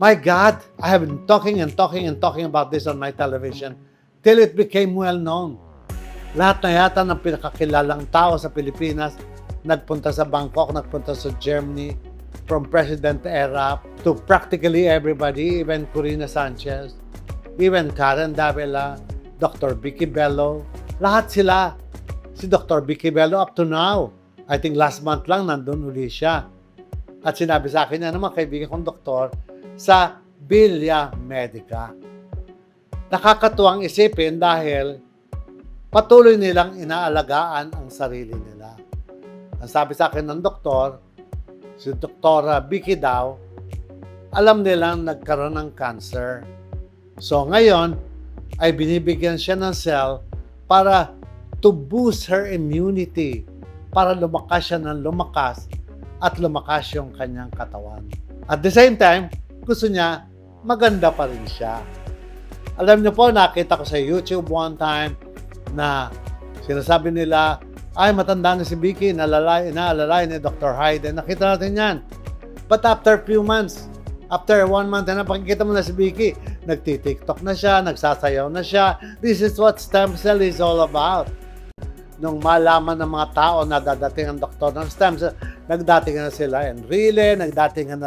My God, I have been talking and talking and talking about this on my television till it became well known. Lahat na yata ng pinakakilalang tao sa Pilipinas nagpunta sa Bangkok, nagpunta sa Germany, from President era to practically everybody, even Corina Sanchez, even Karen Davila, Dr. Vicky Bello, lahat sila. Si Dr. Vicky Bello up to now, I think last month lang nandun uli siya. At sinabi sa akin yan naman kaibigan kong doktor sa Villa Medica. Nakakatuwang isipin dahil patuloy nilang inaalagaan ang sarili nila. Ang sabi sa akin ng doktor, si Dr. Vicky daw, alam nilang nagkaroon ng cancer. So ngayon, ay binibigyan siya ng cell para to boost her immunity, para lumakas siya ng lumakas at lumakas yung kanyang katawan. At the same time, gusto niya, maganda pa rin siya. Alam niyo po, nakita ko sa YouTube one time na sinasabi nila, ay matanda na si Vicky, inaalalay ni Dr. Hayden. Nakita natin yan. But after few months, after 1 month na pakikita mo na si Vicky, nagti-TikTok na siya, nagsasayaw na siya. This is what stem cell is all about. Nung malaman ng mga tao na dadating ang doktor ng stem cell, nagdating na sila Enrile, nagdating na